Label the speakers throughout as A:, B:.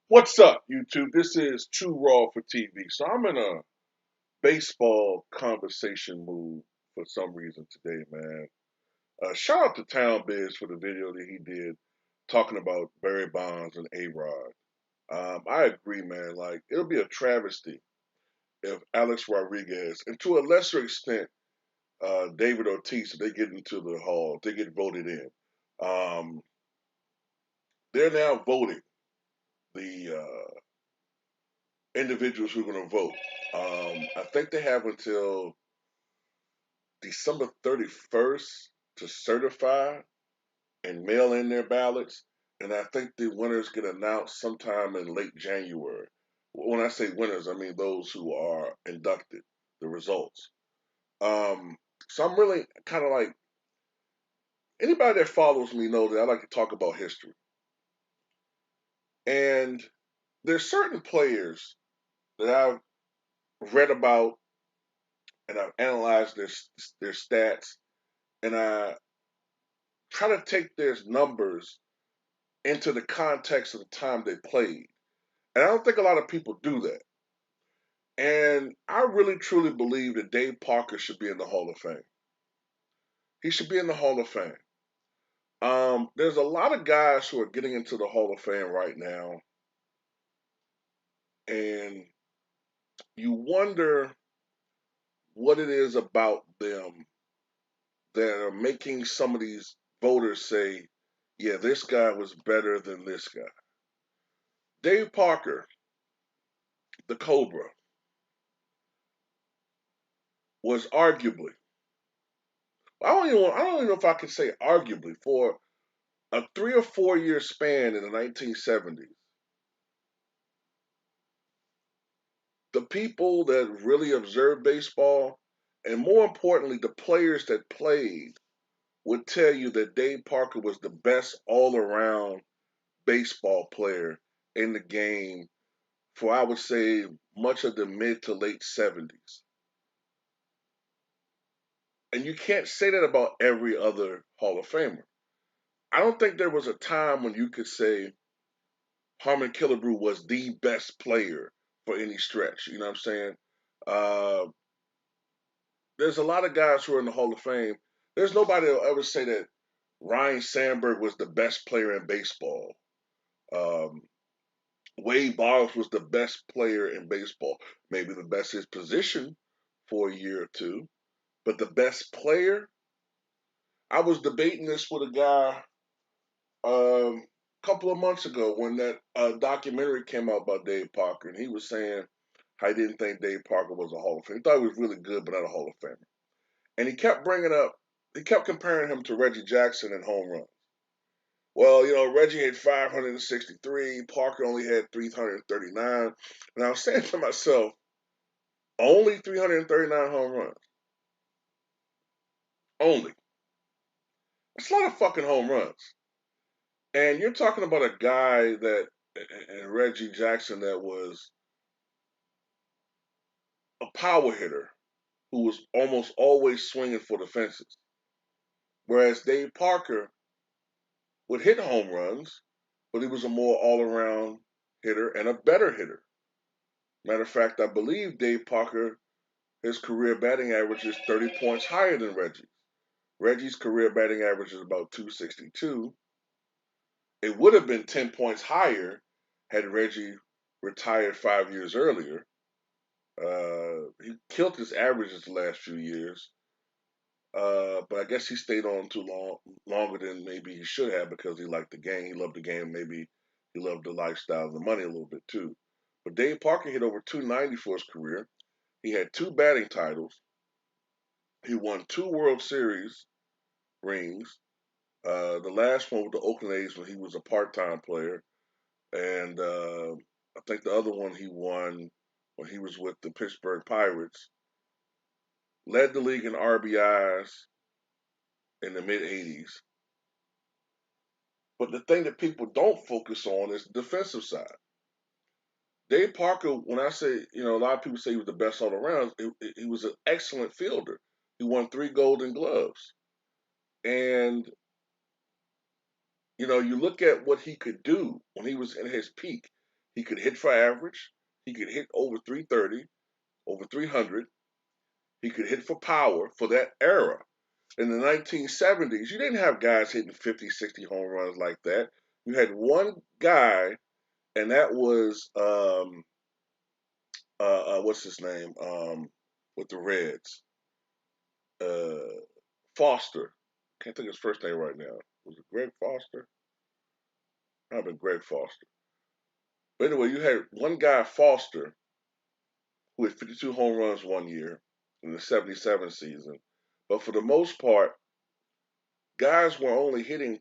A: What's up, YouTube? This is Too Raw for TV. So I'm in a baseball conversation mood for some reason today, man. Shout out to Town Biz for the video that he did talking about Barry Bonds and A-Rod. I agree, man. Like, it'll be a travesty if Alex Rodriguez, and to a lesser extent, David Ortiz, if they get into the hall, they get voted in. Um, they're now voting the individuals who are going to vote. I think they have until December 31st to certify and mail in their ballots. And I think the winners get announced sometime in late January. When I say winners, I mean those who are inducted, the results. Um, so I'm really kind of like anybody that follows me knows that I like to talk about history. And there's certain players that I've read about and I've analyzed their stats, and I try to take their numbers into the context of the time they played. And I don't think a lot of people do that. And I really truly believe that Dave Parker should be in the Hall of Fame. He should be in the Hall of Fame. There's a lot of guys who are getting into the Hall of Fame right now, and you wonder what it is about them that are making some of these voters say, yeah, this guy was better than this guy. Dave Parker, the Cobra, was arguably, I don't even know if I can say arguably, for a 3 or 4 year span in the 1970s, the people that really observed baseball, and more importantly, the players that played, would tell you that Dave Parker was the best all around baseball player in the game for, I would say, much of the mid to late 70s. And you can't say that about every other Hall of Famer. I don't think there was a time when you could say Harmon Killebrew was the best player for any stretch. You know what I'm saying? Uh, there's a lot of guys who are in the Hall of Fame. There's nobody that'll ever say that Ryan Sandberg was the best player in baseball. Um, Wade Boggs was the best player in baseball. Maybe the best his position for a year or two, but the best player. I was debating this with a guy a couple of months ago when that documentary came out about Dave Parker, and he was saying I didn't think Dave Parker was a Hall of Famer. He thought he was really good, but not a Hall of Famer. And he kept comparing him to Reggie Jackson in home runs. Well, Reggie had 563, Parker only had 339. And I was saying to myself, only 339 home runs. Only. It's a lot of fucking home runs. And you're talking about a guy that, and Reggie Jackson, that was a power hitter who was almost always swinging for the fences. Whereas Dave Parker would hit home runs, but he was a more all around hitter and a better hitter. Matter of fact, I believe Dave Parker, his career batting average is 30 points higher than Reggie's. Reggie's career batting average is about 262. It would have been 10 points higher had Reggie retired 5 years earlier. He killed his averages the last few years. But I guess he stayed on too longer than maybe he should have because he liked the game. He loved the game. Maybe he loved the lifestyle and the money a little bit too. But Dave Parker hit over 290 for his career. He had two batting titles. He won two World Series rings. The last one with the Oakland A's when he was a part-time player, and I think the other one he won when he was with the Pittsburgh Pirates. Led the league in RBIs in the mid '80s. But the thing that people don't focus on is the defensive side. Dave Parker, when I say, a lot of people say he was the best all around, he was an excellent fielder. He won 3 Golden Gloves. And, you look at what he could do when he was in his peak. He could hit for average. He could hit over 330, over 300. He could hit for power for that era. In the 1970s, you didn't have guys hitting 50, 60 home runs like that. You had one guy, and that was what's his name? With the Reds, uh, Foster. Can't think of his first name right now. Was it Greg Foster? Might have been Greg Foster. But anyway, you had one guy, Foster, who had 52 home runs one year in the '77 season. But for the most part, guys were only hitting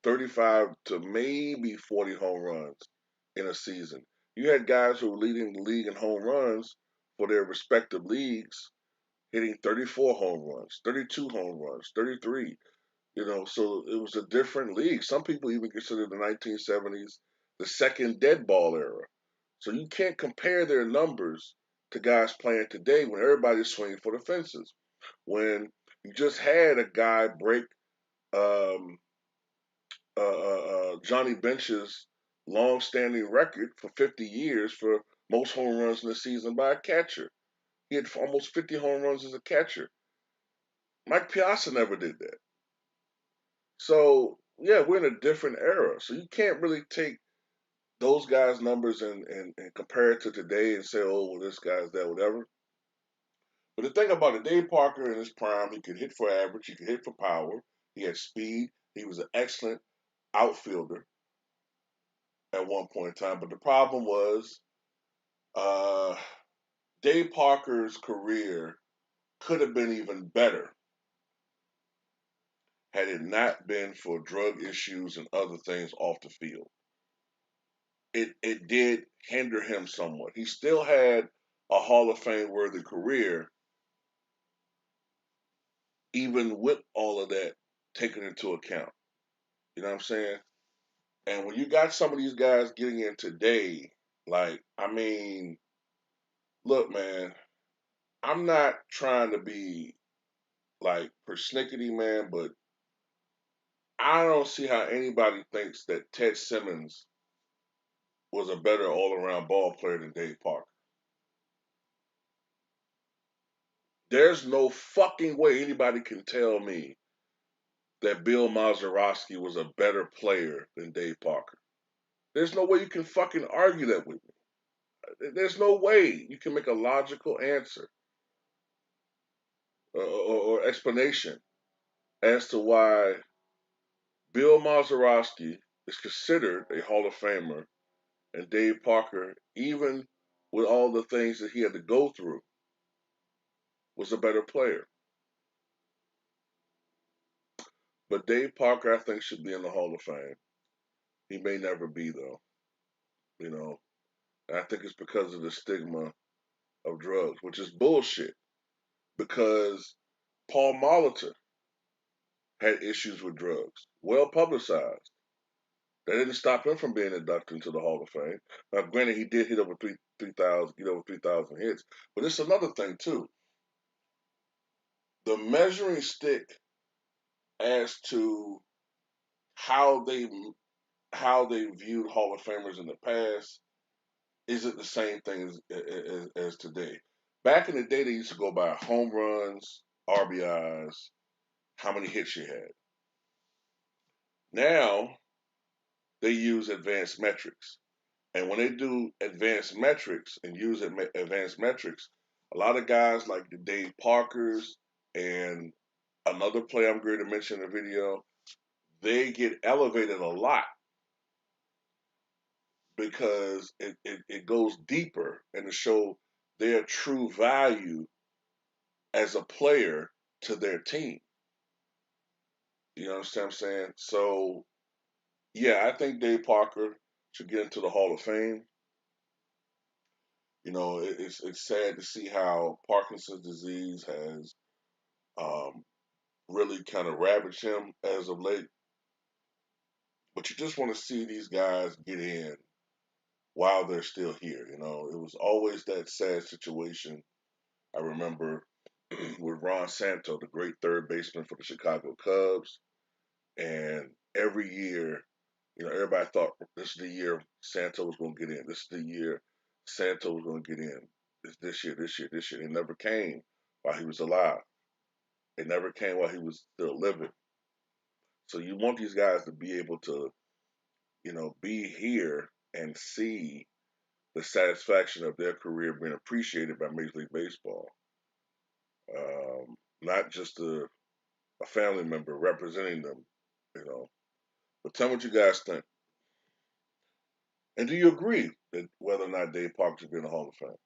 A: 35 to maybe 40 home runs in a season. You had guys who were leading the league in home runs for their respective leagues, hitting 34 home runs, 32 home runs, 33. So it was a different league. Some people even consider the 1970s the second dead ball era. So you can't compare their numbers to guys playing today when everybody's swinging for the fences. When you just had a guy break um, Johnny Bench's long-standing record for 50 years for most home runs in the season by a catcher. He had almost 50 home runs as a catcher. Mike Piazza never did that. So yeah, we're in a different era. So you can't really take those guys' numbers and compare it to today and say, oh, well, this guy's that, whatever. But the thing about it, Dave Parker in his prime, he could hit for average, he could hit for power, he had speed, he was an excellent outfielder at one point in time. But the problem was uh, Dave Parker's career could have been even better had it not been for drug issues and other things off the field. It did hinder him somewhat. He still had a Hall of Fame worthy career, even with all of that taken into account. You know what I'm saying? And when you got some of these guys getting in today, like, I mean, look, man, I'm not trying to be like persnickety, man, but I don't see how anybody thinks that Ted Simmons was a better all around ball player than Dave Parker. There's no fucking way anybody can tell me that Bill Mazeroski was a better player than Dave Parker. There's no way you can fucking argue that with me. There's no way you can make a logical answer or explanation as to why Bill Mazeroski is considered a Hall of Famer and Dave Parker, even with all the things that he had to go through, was a better player. But Dave Parker, I think, should be in the Hall of Fame. He may never be, though. You know, and I think it's because of the stigma of drugs, which is bullshit. Because Paul Molitor had issues with drugs, well publicized. That didn't stop him from being inducted into the Hall of Fame. Now, granted, he did hit over 3,000, get over 3,000 hits, but it's another thing too. The measuring stick as to how they how they viewed Hall of Famers in the past isn't the same thing as today. Back in the day, they used to go by home runs, RBIs, how many hits you had. Now they use advanced metrics. And when they do advanced metrics and use advanced metrics, a lot of guys like the Dave Parkers and another player I'm going to mention in the video, they get elevated a lot because it goes deeper and to show their true value as a player to their team. You understand what I'm saying? So, yeah, I think Dave Parker should get into the Hall of Fame. It's sad to see how Parkinson's disease has um, really kind of ravaged him as of late. But you just want to see these guys get in while they're still here. It was always that sad situation. I remember with Ron Santo, the great third baseman for the Chicago Cubs, and every year Everybody thought this is the year Santo was going to get in. This is the year Santo was going to get in. This year, this year, this year. It never came while he was alive. It never came while he was still living. So you want these guys to be able to, be here and see the satisfaction of their career being appreciated by Major League Baseball. Not just a family member representing them, you know. But tell me what you guys think. And do you agree that whether or not Dave Parker should be in the Hall of Fame?